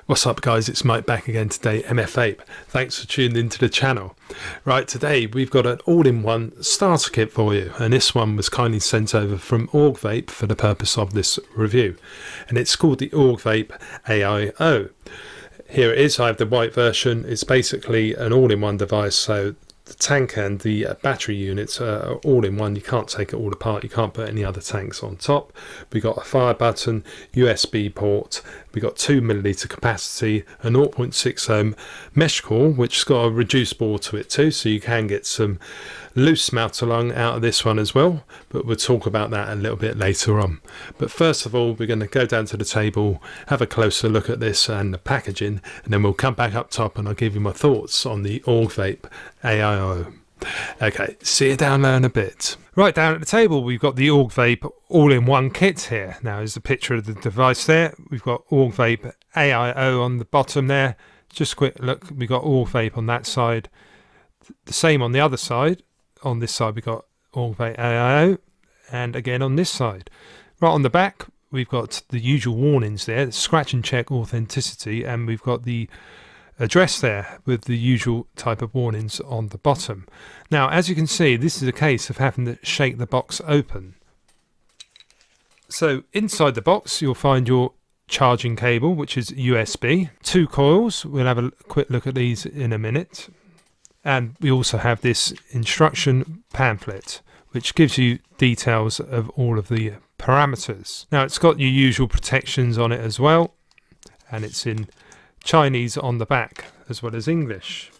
What's up guys, it's Mike back again today, MF Vape. Thanks for tuning into the channel. Right, today we've got an all-in-one starter kit for you, and this one was kindly sent over from Augvape for the purpose of this review. And it's called the Augvape AIO. Here it is, I have the white version. It's basically an all-in-one device, so the tank and the battery units are all in one. You can't take it all apart, you can't put any other tanks on top. We got a fire button, USB port, we got 2 milliliter capacity, a 0.6 ohm mesh core which has got a reduced bore to it too, so you can get some loose smelter lung out of this one as well, but we'll talk about that a little bit later on. But first of all, we're going to go down to the table, have a closer look at this and the packaging, and then we'll come back up top and I'll give you my thoughts on the Augvape AIO. Okay, see you down there in a bit. Right, down at the table we've got the Augvape all-in-one kit here. Now there's a picture of the device there. We've got Augvape AIO on the bottom there. Just a quick look, we've got Augvape on that side. The same on the other side. On this side we've got Augvape AIO, and again on this side. Right on the back we've got the usual warnings there, scratch and check authenticity, and we've got the address there with the usual type of warnings on the bottom. Now as you can see, this is a case of having to shake the box open. So inside the box you'll find your charging cable, which is USB, 2 coils, we'll have a quick look at these in a minute. And we also have this instruction pamphlet, which gives you details of all of the parameters. Now it's got your usual protections on it as well, and it's in Chinese on the back as well as English.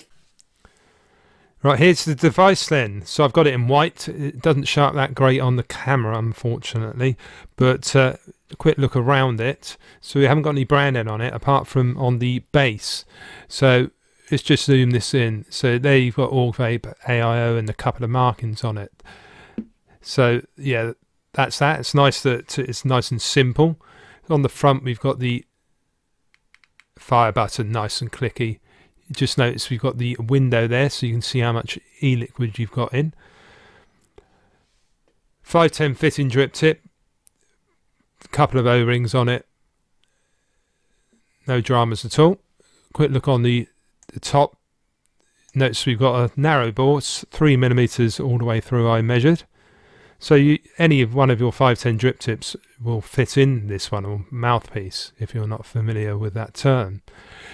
Right, here's the device then. So I've got it in white. It doesn't show up that great on the camera, unfortunately, but a quick look around it. So we haven't got any branding on it apart from on the base. So let's just zoom this in. So there you've got Augvape AIO and a couple of markings on it. So yeah, that's that. It's nice that it's nice and simple. On the front we've got the fire button, nice and clicky. Just notice we've got the window there so you can see how much e-liquid you've got in. 510 fitting drip tip, a couple of O-rings on it, no dramas at all. Quick look on the top. Notice we've got a narrow bore, it's 3mm all the way through, I measured. So any of one of your 510 drip tips will fit in this one, or mouthpiece if you're not familiar with that term.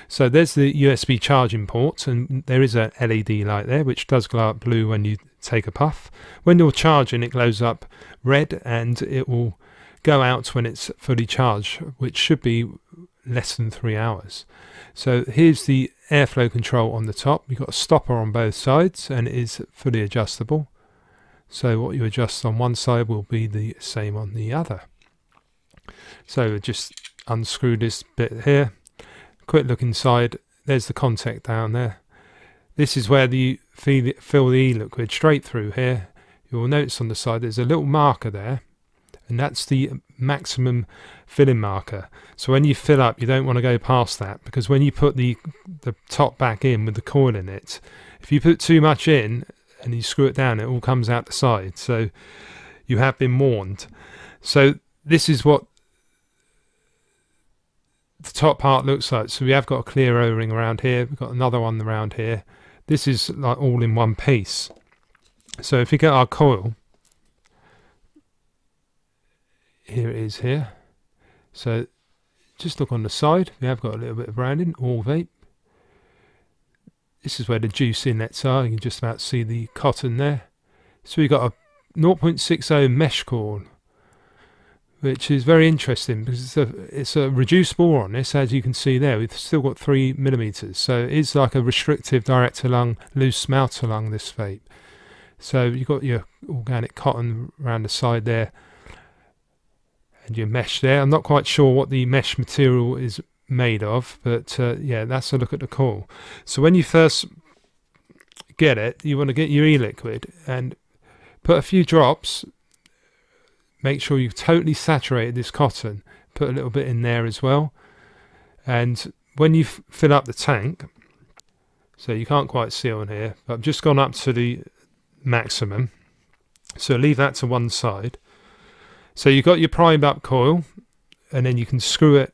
So there's the USB charging port, and there is a LED light there which does glow up blue when you take a puff. When you're charging it glows up red, and it will go out when it's fully charged, which should be less than 3 hours. So here's the airflow control on the top. You've got a stopper on both sides and it is fully adjustable. So what you adjust on one side will be the same on the other. So just unscrew this bit here. Quick look inside. There's the contact down there. This is where you fill the e-liquid straight through here. You'll notice on the side there's a little marker there, and that's the maximum filling marker. So when you fill up, you don't want to go past that, because when you put the top back in with the coil in it, if you put too much in and you screw it down, it all comes out the side. So you have been warned. So this is what the top part looks like. So we have got a clear O-ring around here, we've got another one around here. This is like all in one piece. So if we get our coil, here it is here. So just look on the side, we have got a little bit of branding, Augvape. This is where the juice inlets are, you can just about see the cotton there. So we've got a 0.6 ohm mesh core, which is very interesting because it's a reduced bore on this, as you can see there. We've still got 3mm, so it is like a restrictive direct to lung, loose smelter lung, this vape. So you've got your organic cotton around the side there, and your mesh there. I'm not quite sure what the mesh material is made of, but yeah, that's a look at the coil. So when you first get it, you want to get your e-liquid and put a few drops. Make sure you've totally saturated this cotton. Put a little bit in there as well. And when you fill up the tank, so you can't quite see on here, but I've just gone up to the maximum. So leave that to one side. So you've got your primed up coil, and then you can screw it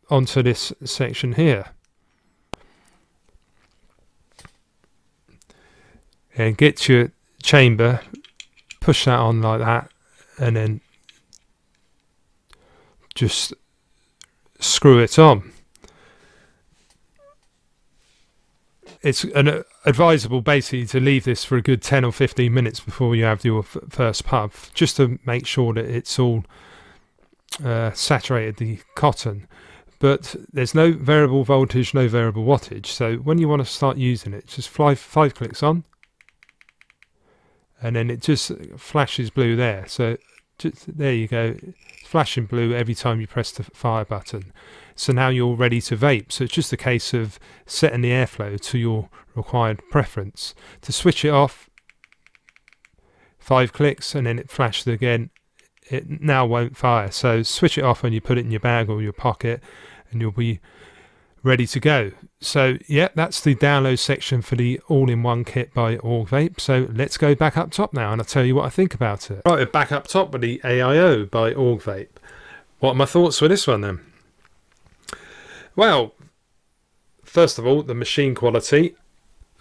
onto this section here. And get your chamber, push that on like that, and then just screw it on. It's advisable basically to leave this for a good 10 or 15 minutes before you have your first puff, just to make sure that it's all saturated the cotton. But there's no variable voltage, no variable wattage, so when you want to start using it, just five clicks on, and then it just flashes blue there. So just, there you go, it's flashing blue every time you press the fire button. So now you're ready to vape. So it's just a case of setting the airflow to your required preference. To switch it off, 5 clicks, and then it flashes again. It now won't fire. So switch it off when you put it in your bag or your pocket, and you'll be ready to go. So yeah, that's the download section for the all-in-one kit by Augvape. So let's go back up top now, and I'll tell you what I think about it. Right, we're back up top with the AIO by Augvape. What are my thoughts for this one then? Well, first of all, the machine quality,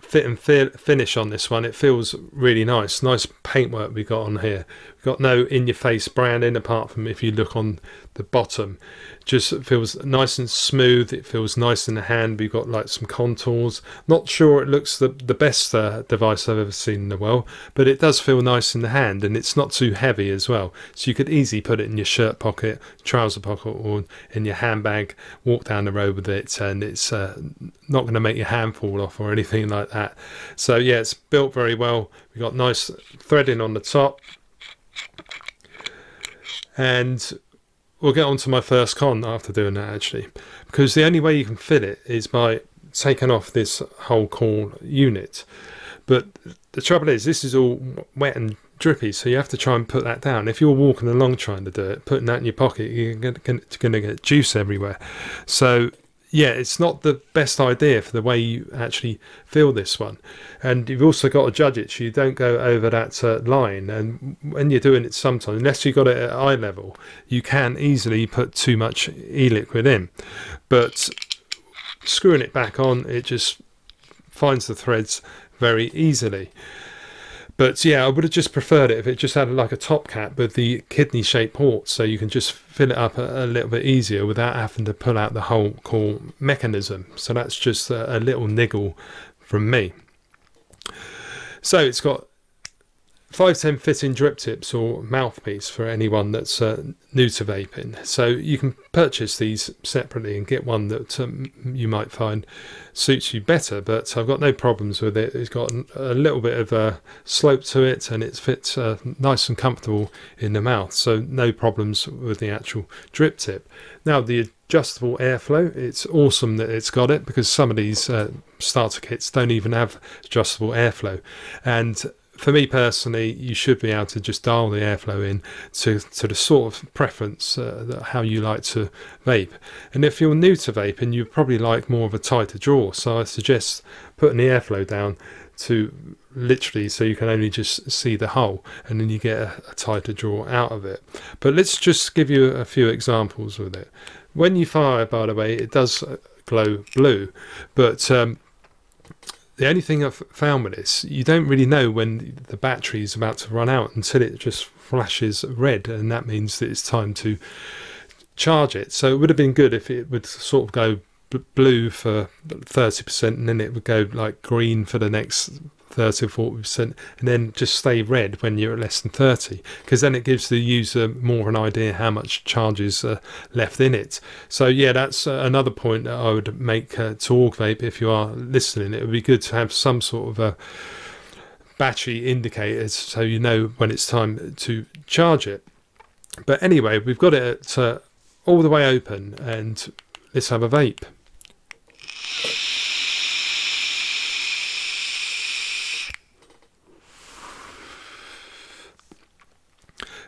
fit and finish on this one, it feels really nice. Nice paintwork we got on here. We've got no in-your-face branding, apart from if you look on the bottom. Just feels nice and smooth. It feels nice in the hand. We've got like some contours. Not sure it looks the best device I've ever seen in the world, but it does feel nice in the hand, and it's not too heavy as well. So you could easily put it in your shirt pocket, trouser pocket, or in your handbag, walk down the road with it, and it's not going to make your hand fall off or anything like that. So yeah, it's built very well. We've got nice threading on the top, and we'll get on to my first con after doing that, actually, because the only way you can fit it is by taking off this whole core unit. But the trouble is, this is all wet and drippy, so you have to try and put that down. If you're walking along trying to do it, putting that in your pocket, you're going to get juice everywhere. So yeah, it's not the best idea for the way you actually feel this one. And you've also got to judge it so you don't go over that line. And when you're doing it sometimes, unless you've got it at eye level, you can easily put too much e-liquid in. But screwing it back on, it just finds the threads very easily. But yeah, I would have just preferred it if it just had like a top cap with the kidney shaped ports, so you can just fill it up a little bit easier without having to pull out the whole core mechanism. So that's just a little niggle from me. So it's got 510 fitting drip tips or mouthpiece for anyone that's new to vaping. So you can purchase these separately and get one that you might find suits you better, but I've got no problems with it. It's got a little bit of a slope to it, and it fits nice and comfortable in the mouth, so no problems with the actual drip tip. Now the adjustable airflow, it's awesome that it's got it, because some of these starter kits don't even have adjustable airflow, and for me personally, you should be able to just dial the airflow in to the sort of preference how you like to vape. And if you're new to vaping, you probably like more of a tighter draw, so I suggest putting the airflow down to literally so you can only just see the hole, and then you get a tighter draw out of it. But let's just give you a few examples with it. When you fire, by the way, it does glow blue, but the only thing I've found with this, you don't really know when the battery is about to run out until it just flashes red, and that means that it's time to charge it. So it would have been good if it would sort of go blue for 30%, and then it would go like green for the next 30 or 40%, and then just stay red when you're at less than 30, because then it gives the user more of an idea how much charge is left in it. So yeah, that's another point that I would make to Augvape. If you are listening, it would be good to have some sort of a battery indicators so you know when it's time to charge it. But anyway, we've got it all the way open, and let's have a vape.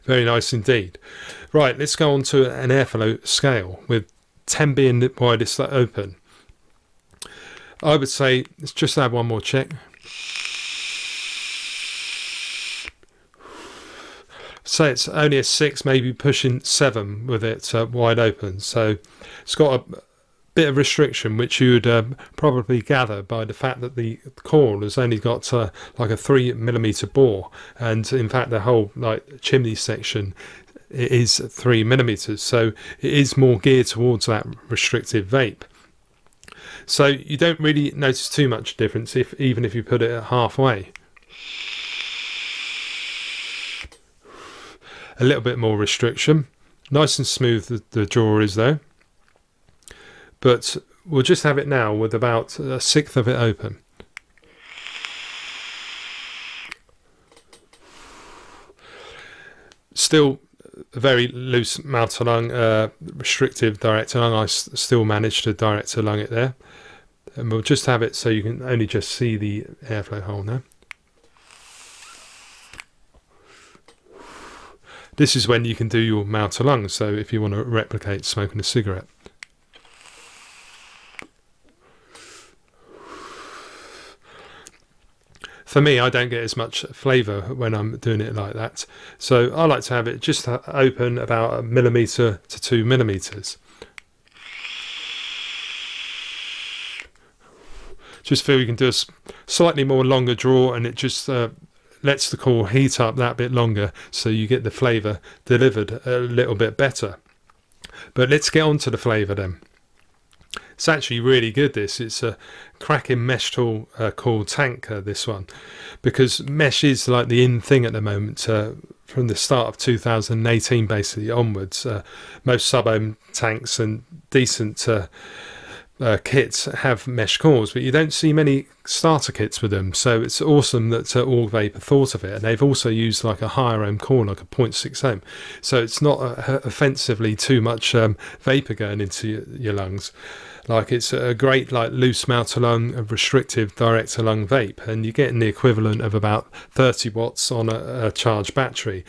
Very nice indeed. Right, let's go on to an airflow scale, with 10 being the widest open. I would say let's just have one more check. Say it's only a 6, maybe pushing 7 with it wide open. So it's got bit of restriction, which you would probably gather by the fact that the coil has only got like a 3mm bore, and in fact the whole like chimney section is 3mm, so it is more geared towards that restrictive vape. So you don't really notice too much difference even if you put it at halfway. A little bit more restriction. Nice and smooth the draw is though. But we'll just have it now with about a sixth of it open. Still a very loose mouth to lung, restrictive direct to lung. I still managed to direct to lung it there. And we'll just have it so you can only just see the airflow hole now. This is when you can do your mouth to lung, so if you want to replicate smoking a cigarette. For me, I don't get as much flavour when I'm doing it like that, so I like to have it just open about 1mm to 2mm. Just feel you can do a slightly more longer draw, and it just lets the coil heat up that bit longer, so you get the flavour delivered a little bit better. But let's get on to the flavour then. It's actually really good, this. It's a cracking mesh tool coil tank, this one, because mesh is like the in thing at the moment. From the start of 2018 basically onwards, most sub-ohm tanks and decent kits have mesh cores, but you don't see many starter kits with them, so it's awesome that Augvape have thought of it, and they've also used like a higher ohm core, like a 0.6 ohm, so it's not offensively too much vapor going into your lungs. Like, it's a great like loose mouth to lung, restrictive direct to lung vape, and you're getting the equivalent of about 30 watts on a charged battery.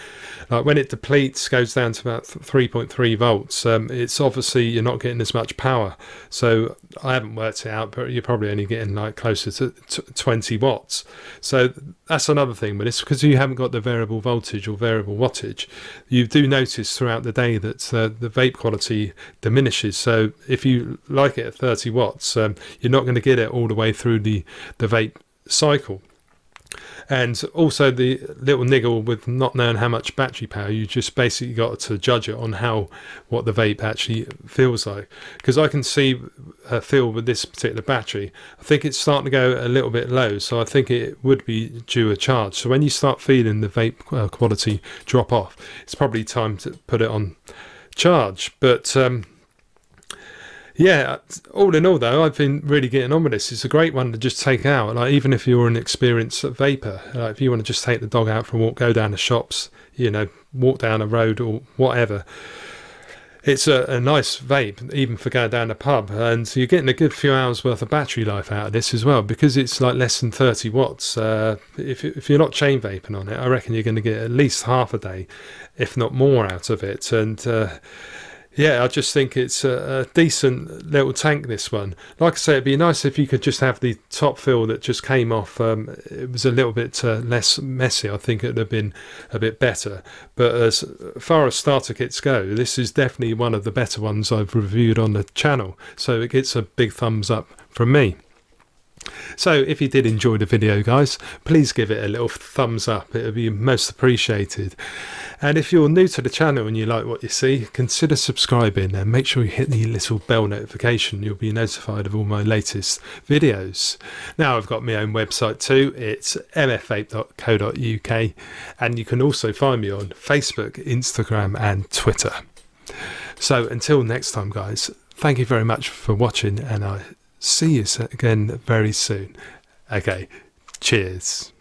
Like, when it depletes, goes down to about 3.3 volts, it's obviously you're not getting as much power. So I haven't worked it out, but you're probably only getting like closer to 20 watts. So that's another thing, but it's because you haven't got the variable voltage or variable wattage. You do notice throughout the day that the vape quality diminishes. So if you like it at 30 watts, you're not going to get it all the way through the vape cycle. And also the little niggle with not knowing how much battery power, you just basically got to judge it on what the vape actually feels like. Because I can see feel with this particular battery, I think it's starting to go a little bit low, so I think it would be due a charge. So when you start feeling the vape quality drop off, it's probably time to put it on charge. But yeah, all in all though, I've been really getting on with this. It's a great one to just take out, like even if you're an experienced vapor, like if you want to just take the dog out for a walk, go down the shops, you know, walk down a road or whatever. It's a nice vape, even for going down a pub, and you're getting a good few hours worth of battery life out of this as well, because it's like less than 30 watts. If you're not chain vaping on it, I reckon you're going to get at least half a day, if not more, out of it. And yeah, I just think it's a decent little tank, this one. Like I say, it'd be nice if you could just have the top fill that just came off. It was a little bit less messy. I think it would have been a bit better. But as far as starter kits go, this is definitely one of the better ones I've reviewed on the channel. So it gets a big thumbs up from me. So if you did enjoy the video, guys, please give it a little thumbs up. It would be most appreciated. And if you're new to the channel and you like what you see, consider subscribing and make sure you hit the little bell notification. You'll be notified of all my latest videos. Now I've got my own website too. It's mfvape.co.uk, and you can also find me on Facebook, Instagram and Twitter. So until next time, guys, thank you very much for watching, and I see you again very soon. Okay, cheers.